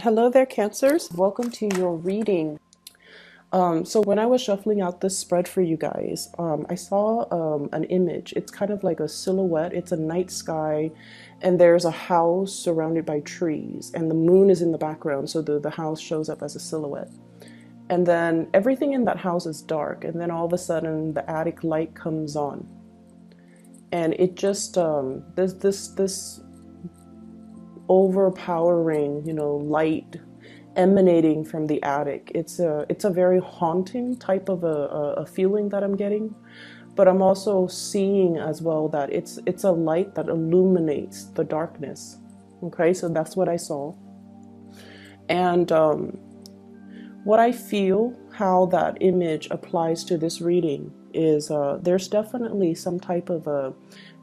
Hello there, Cancers. Welcome to your reading. So when I was shuffling out this spread for you guys, I saw an image. It's kind of like a silhouette. It's a night sky, and there's a house surrounded by trees, and the moon is in the background, so the house shows up as a silhouette. And then everything in that house is dark, and then all of a sudden the attic light comes on, and it just there's this overpowering, light emanating from the attic. It's a very haunting type of a feeling that I'm getting, but I'm also seeing as well that it's a light that illuminates the darkness. Okay, so that's what I saw. And what I feel, how that image applies to this reading is there's definitely some type of a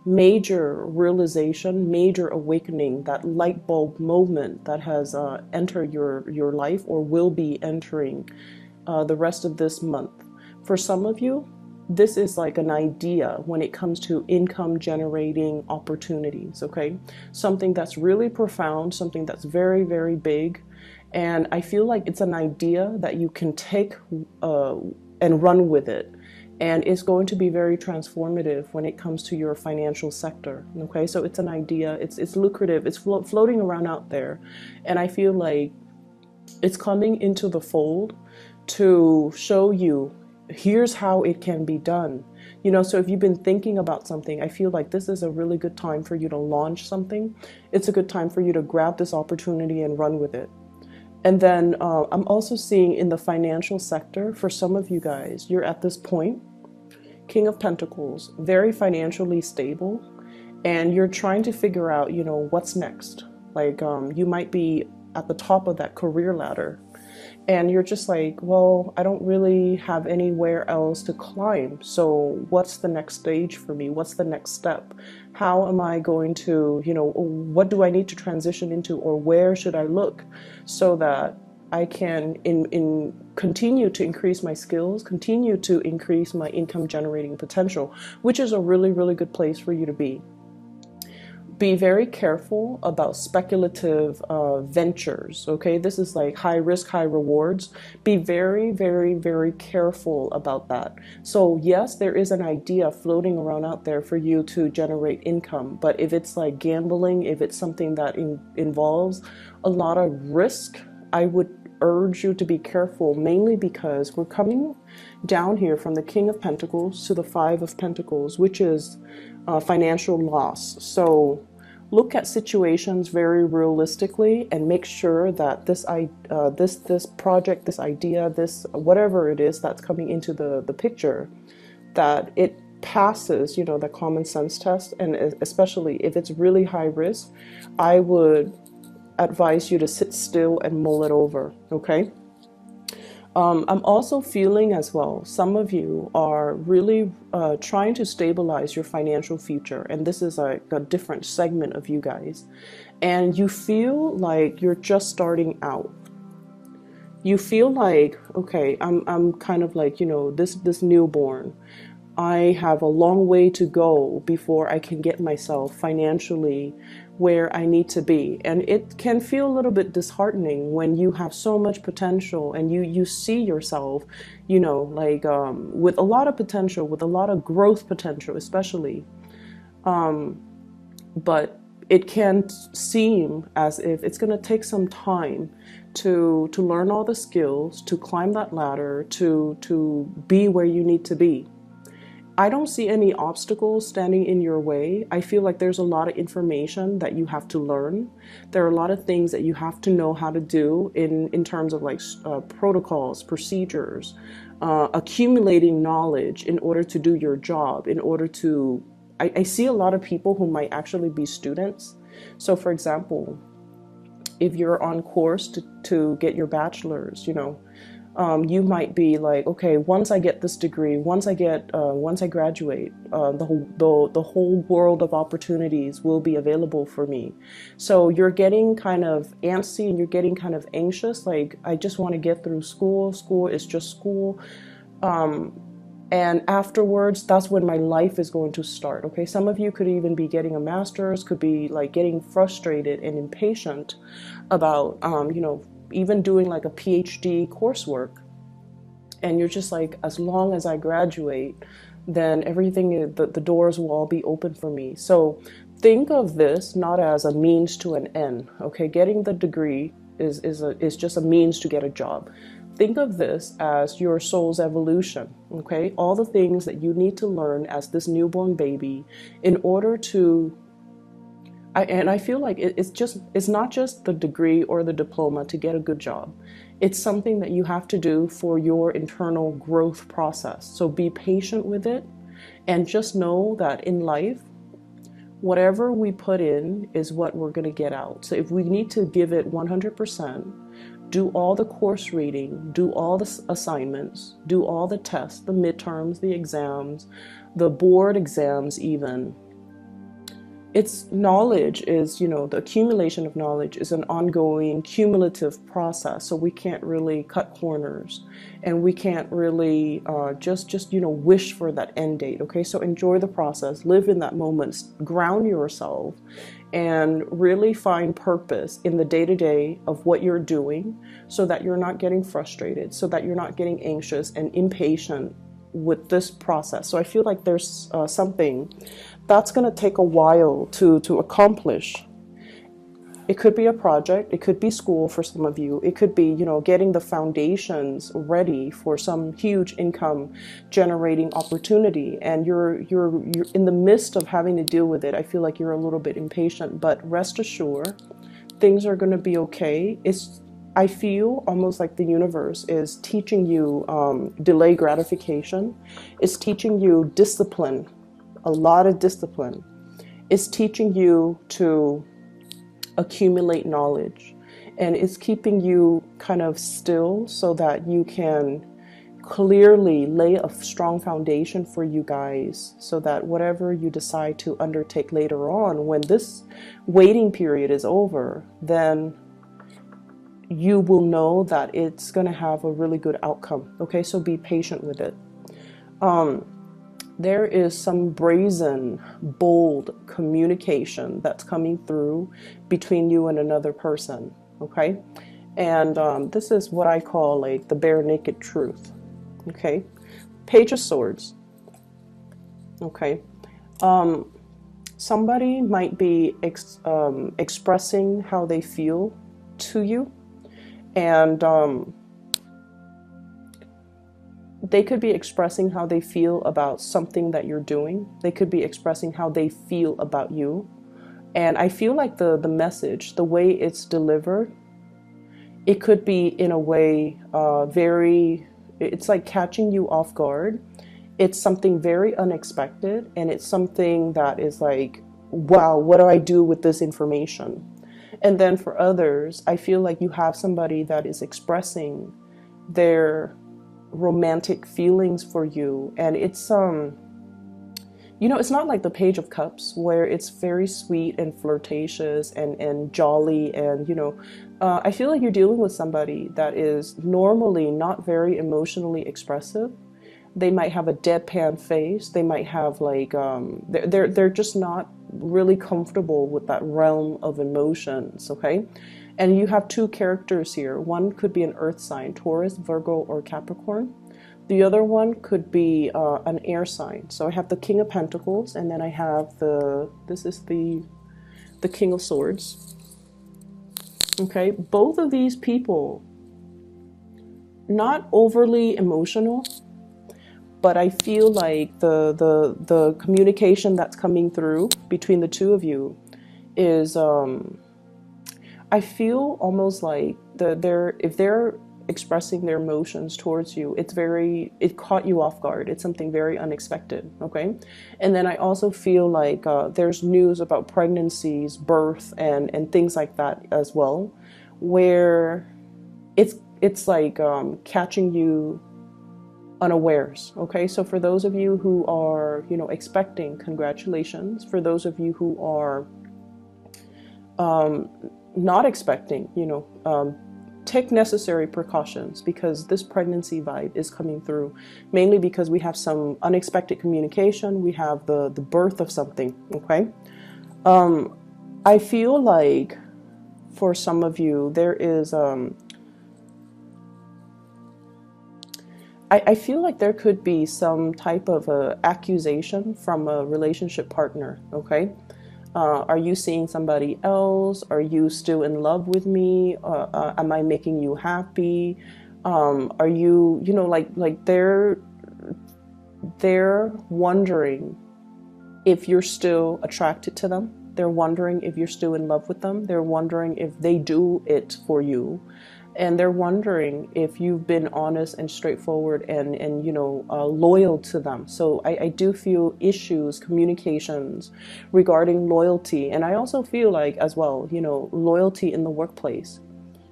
major realization, major awakening, that light bulb moment that has entered your life or will be entering the rest of this month. For some of you, this is like an idea when it comes to income generating opportunities, okay? Something that's really profound, something that's very, very big. And I feel like it's an idea that you can take and run with it. And it's going to be very transformative when it comes to your financial sector. Okay, so it's an idea, it's lucrative, it's floating around out there. And I feel like it's coming into the fold to show you, here's how it can be done. So if you've been thinking about something, I feel like this is a really good time for you to launch something. It's a good time for you to grab this opportunity and run with it. And then I'm also seeing in the financial sector, for some of you guys, you're at this point, King of Pentacles, very financially stable, and you're trying to figure out, what's next. Like you might be at the top of that career ladder, and you're just like, well, I don't really have anywhere else to climb. So what's the next stage for me? What's the next step? How am I going to, what do I need to transition into, or where should I look so that I can continue to increase my skills, continue to increase my income generating potential, which is a really, really good place for you to be. Be very careful about speculative ventures, okay? This is like high risk, high rewards. Be very, very, very careful about that. So yes, there is an idea floating around out there for you to generate income, but if it's like gambling, if it's something that involves a lot of risk, I would urge you to be careful, mainly because we're coming down here from the King of Pentacles to the Five of Pentacles, which is financial loss. So look at situations very realistically and make sure that this project, this idea, this whatever it is that's coming into the picture, that it passes, the common sense test. And especially if it's really high risk, I would advise you to sit still and mull it over, okay? I'm also feeling as well, some of you are really trying to stabilize your financial future, and this is a different segment of you guys, and you feel like you're just starting out. You feel like, okay, I'm kind of like, this newborn. I have a long way to go before I can get myself financially where I need to be. And it can feel a little bit disheartening when you have so much potential and you see yourself, with a lot of potential, with a lot of growth potential, especially. But it can seem as if it's going to take some time to learn all the skills, to climb that ladder, to be where you need to be. I don't see any obstacles standing in your way. I feel like there's a lot of information that you have to learn. There are a lot of things that you have to know how to do in terms of like protocols, procedures, accumulating knowledge in order to do your job, in order to, I see a lot of people who might actually be students. So for example, if you're on course to get your bachelor's, you might be like, okay, once I get this degree, once I graduate, the whole world of opportunities will be available for me. So you're getting kind of antsy and you're getting kind of anxious. Like, I just want to get through school. School is just school. And afterwards, that's when my life is going to start. Okay, some of you could even be getting a master's, could be like getting frustrated and impatient about, even doing like a PhD coursework. And you're just like, as long as I graduate, then everything, the doors will all be open for me. So think of this not as a means to an end. Okay, getting the degree is just a means to get a job. Think of this as your soul's evolution. Okay, all the things that you need to learn as this newborn baby in order to, and I feel like it's not just the degree or the diploma to get a good job. It's something that you have to do for your internal growth process. So be patient with it, and just know that in life, whatever we put in is what we're going to get out. So if we need to give it 100%, do all the course reading, do all the assignments, do all the tests, the midterms, the exams, the board exams even. It's knowledge is, the accumulation of knowledge is an ongoing cumulative process. So we can't really cut corners, and we can't really just wish for that end date. Okay, so enjoy the process, live in that moment, ground yourself, and really find purpose in the day-to-day of what you're doing, so that you're not getting frustrated, so that you're not getting anxious and impatient with this process. So I feel like there's something that's going to take a while to accomplish. It could be a project, it could be school for some of you, it could be, getting the foundations ready for some huge income generating opportunity, and you're in the midst of having to deal with it. I feel like you're a little bit impatient, but rest assured, things are going to be okay. I feel almost like the universe is teaching you delay gratification. It's teaching you discipline, a lot of discipline. It's teaching you to accumulate knowledge, and it's keeping you kind of still so that you can clearly lay a strong foundation for you guys, so that whatever you decide to undertake later on, when this waiting period is over, then you will know that it's going to have a really good outcome. Okay, so be patient with it. There is some brazen, bold communication that's coming through between you and another person. Okay, and this is what I call like the bare naked truth. Okay, Page of Swords. Okay, somebody might be expressing how they feel to you. And they could be expressing how they feel about something that you're doing. They could be expressing how they feel about you. And I feel like the message, the way it's delivered, it could be in a way it's like catching you off guard. It's something very unexpected, and it's something that is like, wow, what do I do with this information? And then for others, I feel like you have somebody that is expressing their romantic feelings for you. And it's, it's not like the Page of Cups where it's very sweet and flirtatious and jolly. And, I feel like you're dealing with somebody that is normally not very emotionally expressive. They might have a deadpan face. They might have like, they're just not really comfortable with that realm of emotions. Okay, and you have two characters here. One could be an earth sign, Taurus, Virgo, or Capricorn. The other one could be an air sign. So I have the King of Pentacles, and then I have this is the King of Swords. Okay, both of these people, not overly emotional, but I feel like the communication that's coming through between the two of you is, I feel almost like if they're expressing their emotions towards you, it caught you off guard. It's something very unexpected. Okay, and then I also feel like there's news about pregnancies, birth, and things like that as well, where it's like catching you unawares. Okay, so for those of you who are expecting, congratulations. For those of you who are not expecting, take necessary precautions, because this pregnancy vibe is coming through, mainly because we have some unexpected communication. We have the birth of something, okay? I feel like for some of you, there is, I feel like there could be some type of accusation from a relationship partner, okay? Are you seeing somebody else? Are you still in love with me? Am I making you happy? Are you, you know, like they're wondering if you're still attracted to them. They're wondering if you're still in love with them. They're wondering if they do it for you. And they're wondering if you've been honest and straightforward and you know, loyal to them. So I do feel issues, communications regarding loyalty. And I also feel like as well, you know, loyalty in the workplace.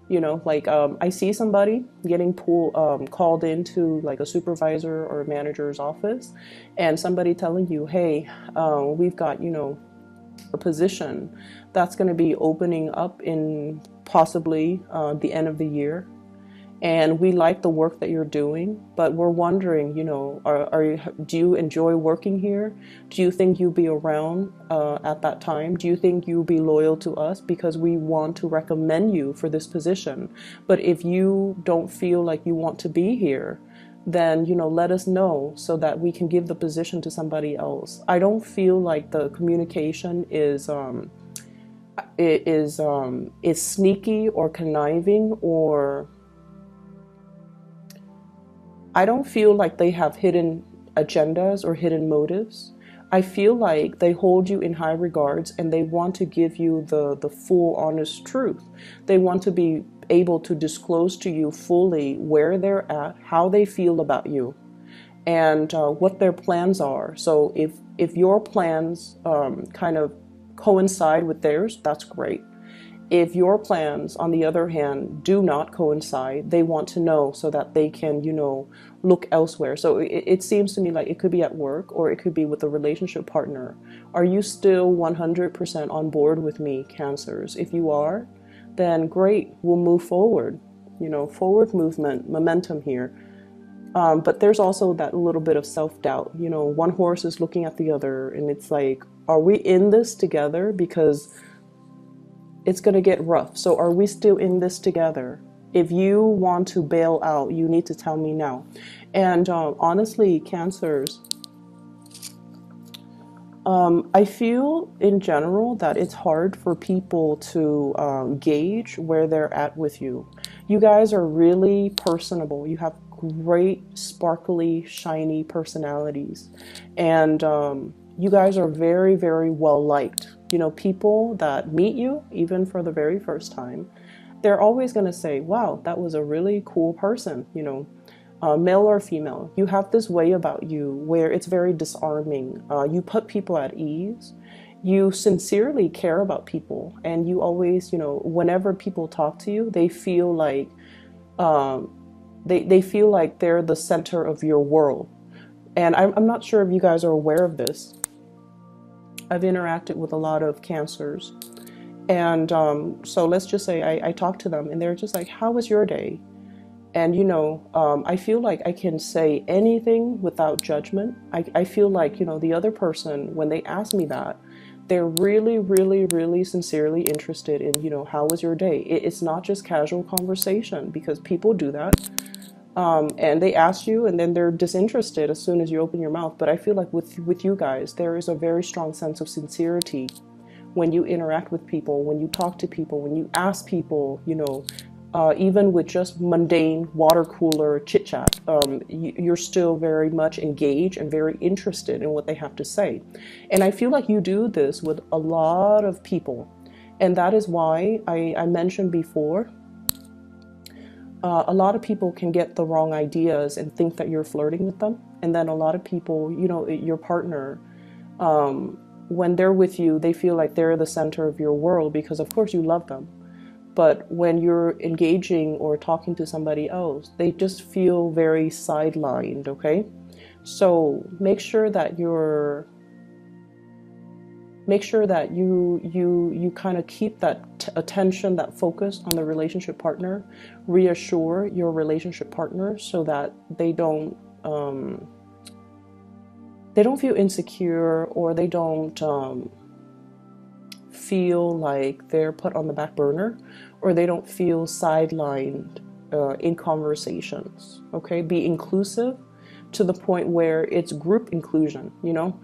You know, like I see somebody getting called into like a supervisor or a manager's office, and somebody telling you, hey, we've got, you know, a position that's going to be opening up in possibly the end of the year, and we like the work that you're doing, but we're wondering, you know, do you enjoy working here? Do you think you'll be around at that time? Do you think you'll be loyal to us, because we want to recommend you for this position? But if you don't feel like you want to be here, then, you know, let us know so that we can give the position to somebody else. I don't feel like the communication is sneaky or conniving, or I don't feel like they have hidden agendas or hidden motives. I feel like they hold you in high regards, and they want to give you the full honest truth. They want to be able to disclose to you fully where they're at, how they feel about you, and what their plans are. So if your plans kind of coincide with theirs, that's great. If your plans, on the other hand, do not coincide, they want to know so that they can, you know, look elsewhere. So it seems to me like it could be at work, or it could be with a relationship partner. Are you still 100% on board with me, Cancers? If you are, then great, we'll move forward. You know, forward movement, momentum here. But there's also that little bit of self-doubt. You know, one horse is looking at the other, and it's like, are we in this together? Because it's going to get rough. So are we still in this together? If you want to bail out, you need to tell me now. And honestly, Cancers, I feel in general that it's hard for people to gauge where they're at with you. You guys are really personable. You have great, sparkly, shiny personalities. And you guys are very, very well liked. You know, people that meet you, even for the very first time, they're always going to say, wow, that was a really cool person, you know. Male or female, you have this way about you where it's very disarming. You put people at ease. You sincerely care about people, and you always, you know, whenever people talk to you, they feel like they feel like they're the center of your world. And I'm not sure if you guys are aware of this. I've interacted with a lot of Cancers, and so let's just say I talk to them, and they're just like, "How was your day?" And, you know, I feel like I can say anything without judgment. I feel like, you know, the other person, when they ask me that, they're really, really, really sincerely interested in, you know, how was your day? It's not just casual conversation, because people do that. And they ask you, and then they're disinterested as soon as you open your mouth. But I feel like with you guys, there is a very strong sense of sincerity when you interact with people, when you talk to people, when you ask people, you know, even with just mundane water cooler chit chat, you're still very much engaged and very interested in what they have to say. And I feel like you do this with a lot of people. And that is why I mentioned before, a lot of people can get the wrong ideas and think that you're flirting with them. And then a lot of people, you know, your partner, when they're with you, they feel like they're the center of your world, because of course you love them. But when you're engaging or talking to somebody else, they just feel very sidelined, okay? So make sure that you're Make sure that you kind of keep that attention, that focus on the relationship partner. Reassure your relationship partner so that they don't feel insecure, or they don't feel like they're put on the back burner, or they don't feel sidelined in conversations. Okay, be inclusive to the point where it's group inclusion, you know.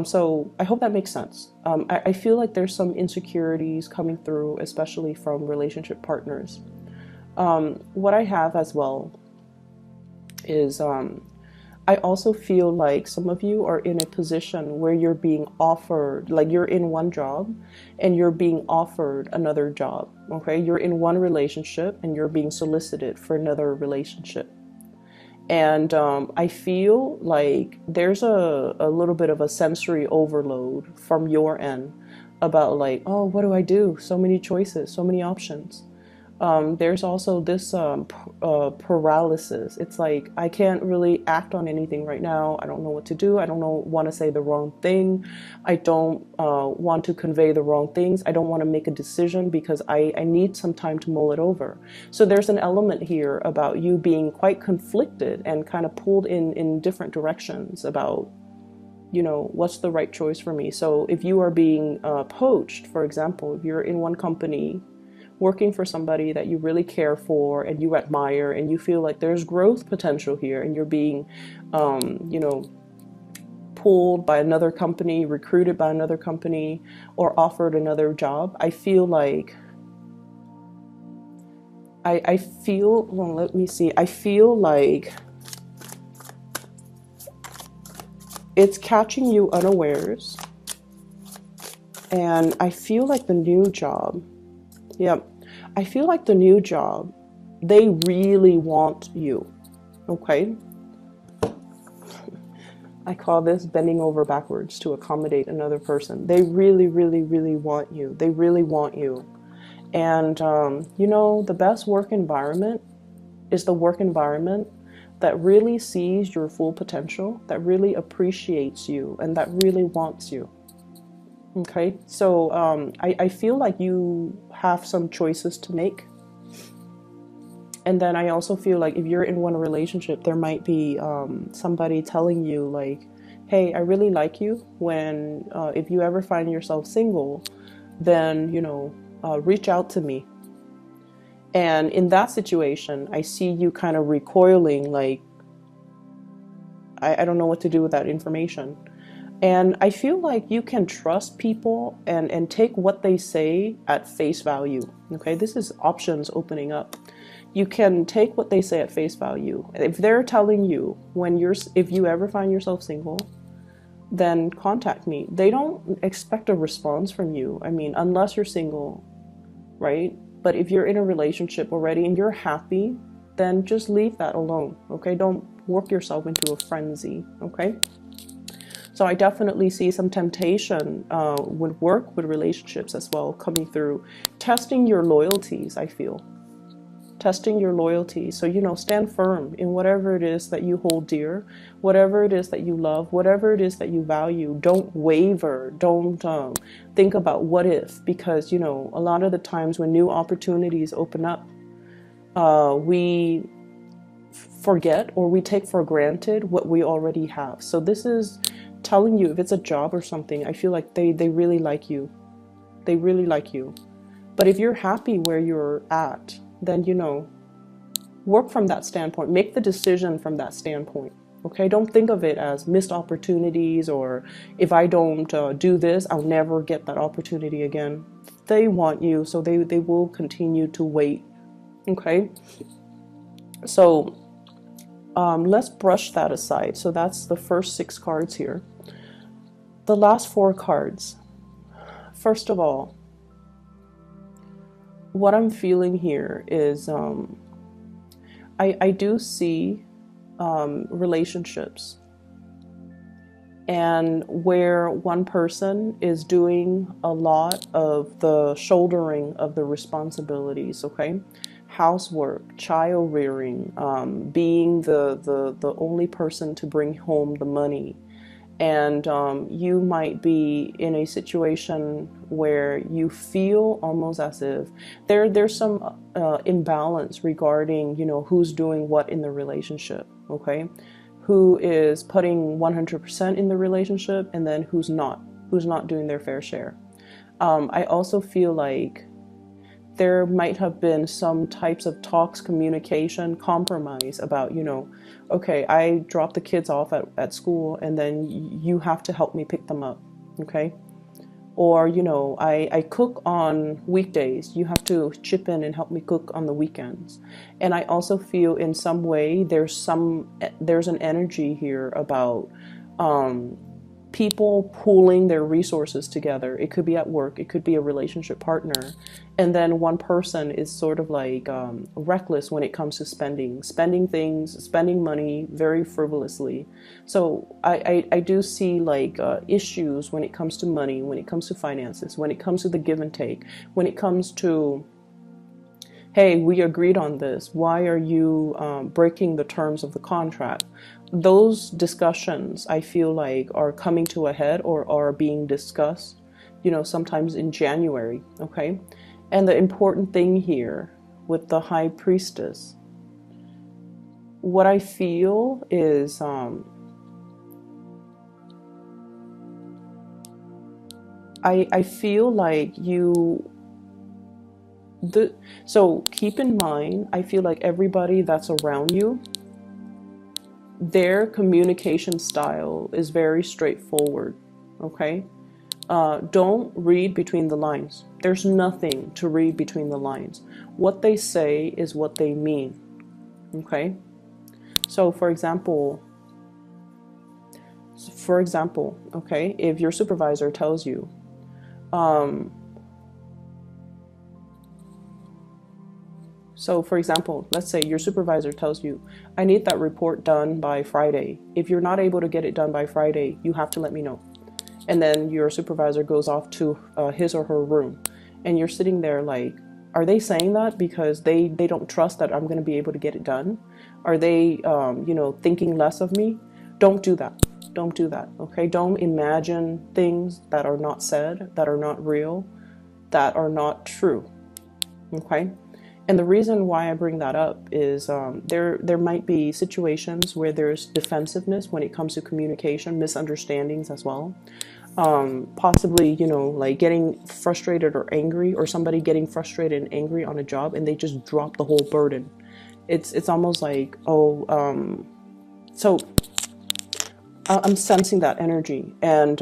So I hope that makes sense. I feel like there's some insecurities coming through, especially from relationship partners. What I have as well is I also feel like some of you are in a position where you're being offered, like you're in one job and you're being offered another job. Okay, you're in one relationship and you're being solicited for another relationship. And I feel like there's a little bit of a sensory overload from your end about like, oh, what do I do? So many choices, so many options. There's also this paralysis. It's like, I can't really act on anything right now. I don't know what to do. I don't want to say the wrong thing. I don't want to convey the wrong things. I don't want to make a decision because I need some time to mull it over. So there's an element here about you being quite conflicted and kind of pulled in different directions about, you know, what's the right choice for me. So if you are being poached, for example, if you're in one company working for somebody that you really care for and you admire and you feel like there's growth potential here, and you're being, you know, pulled by another company, recruited by another company, or offered another job, I feel like, I feel, well, let me see, I feel like it's catching you unawares, and I feel like the new job, yep, I feel like the new job, they really want you, okay? I call this bending over backwards to accommodate another person. They really, really, really want you. They really want you. And, you know, the best work environment is the work environment that really sees your full potential, that really appreciates you, and that really wants you. Okay, so I feel like you have some choices to make. And then I also feel like if you're in one relationship, there might be somebody telling you like, hey, I really like you. When if you ever find yourself single, then, you know, reach out to me. And in that situation, I see you kind of recoiling like, I don't know what to do with that information. And I feel like you can trust people and take what they say at face value. Okay, this is options opening up. You can take what they say at face value. If they're telling you if you ever find yourself single, then contact me. They don't expect a response from you. I mean, unless you're single, right? But if you're in a relationship already and you're happy, then just leave that alone. Okay, don't work yourself into a frenzy. Okay. So I definitely see some temptation with work, with relationships as well, coming through. Testing your loyalties, I feel. Testing your loyalty. So, you know, stand firm in whatever it is that you hold dear, whatever it is that you love, whatever it is that you value. Don't waver. Don't think about what if, because, you know, a lot of the times when new opportunities open up, we forget or we take for granted what we already have. So this is telling you, if it's a job or something, I feel like they really like you. They really like you. But if you're happy where you're at, then, you know, work from that standpoint. Make the decision from that standpoint. Okay, don't think of it as missed opportunities, or if I don't do this, I'll never get that opportunity again. They want you, so they will continue to wait. Okay, so let's brush that aside. So that's the first 6 cards here. The last 4 cards. First of all, what I'm feeling here is I do see relationships, and where one person is doing a lot of the shouldering of the responsibilities, okay? Housework, child rearing, being the only person to bring home the money, And you might be in a situation where you feel almost as if there's some imbalance regarding, you know, who's doing what in the relationship, okay? Who is putting 100% in the relationship, and then who's not doing their fair share. I also feel like there might have been some types of talks, communication, compromise about, you know, okay, I drop the kids off at school and then you have to help me pick them up, okay? Or, you know, I cook on weekdays, you have to chip in and help me cook on the weekends. And I also feel in some way there's an energy here about people pooling their resources together. It could be at work, it could be a relationship partner, and then one person is sort of like reckless when it comes to spending things, spending money very frivolously. So I do see like issues when it comes to money, when it comes to finances, when it comes to the give and take, when it comes to, hey, we agreed on this, why are you breaking the terms of the contract? Those discussions, I feel like, are coming to a head or are being discussed, you know, sometimes in January, okay? And the important thing here with the High Priestess, what I feel is I feel like so keep in mind, I feel like everybody that's around you, their communication style is very straightforward, okay? Don't read between the lines. There's nothing to read between the lines. What they say is what they mean, okay? So for example, okay, if your supervisor tells you, so for example, let's say your supervisor tells you, I need that report done by Friday. If you're not able to get it done by Friday, you have to let me know. And then your supervisor goes off to his or her room. And you're sitting there like, are they saying that because they don't trust that I'm going to be able to get it done? Are they, you know, thinking less of me? Don't do that. Don't do that, okay? Don't imagine things that are not said, that are not real, that are not true, okay? And the reason why I bring that up is there might be situations where there's defensiveness when it comes to communication, misunderstandings as well. Possibly, you know, like getting frustrated or angry, or somebody getting frustrated and angry on a job and they just drop the whole burden. It's almost like, oh, so I'm sensing that energy. And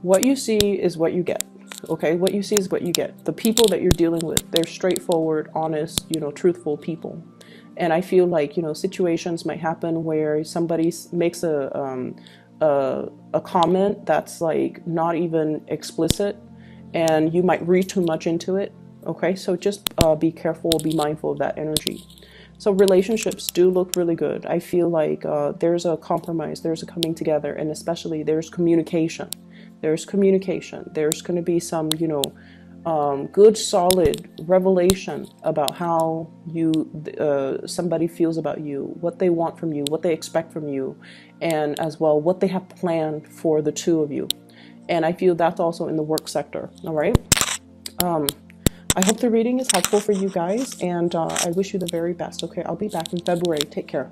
what you see is what you get. Okay, what you see is what you get. The people that you're dealing with, they're straightforward, honest, you know, truthful people. And I feel like, you know, situations might happen where somebody makes a comment that's like not even explicit, and you might read too much into it. Okay, so just be careful, be mindful of that energy. So relationships do look really good. I feel like there's a compromise, there's a coming together, and especially there's communication. There's communication. There's going to be some, you know, good, solid revelation about how somebody feels about you, what they want from you, what they expect from you, and as well what they have planned for the two of you. And I feel that's also in the work sector. All right. I hope the reading is helpful for you guys, and I wish you the very best. Okay, I'll be back in February. Take care.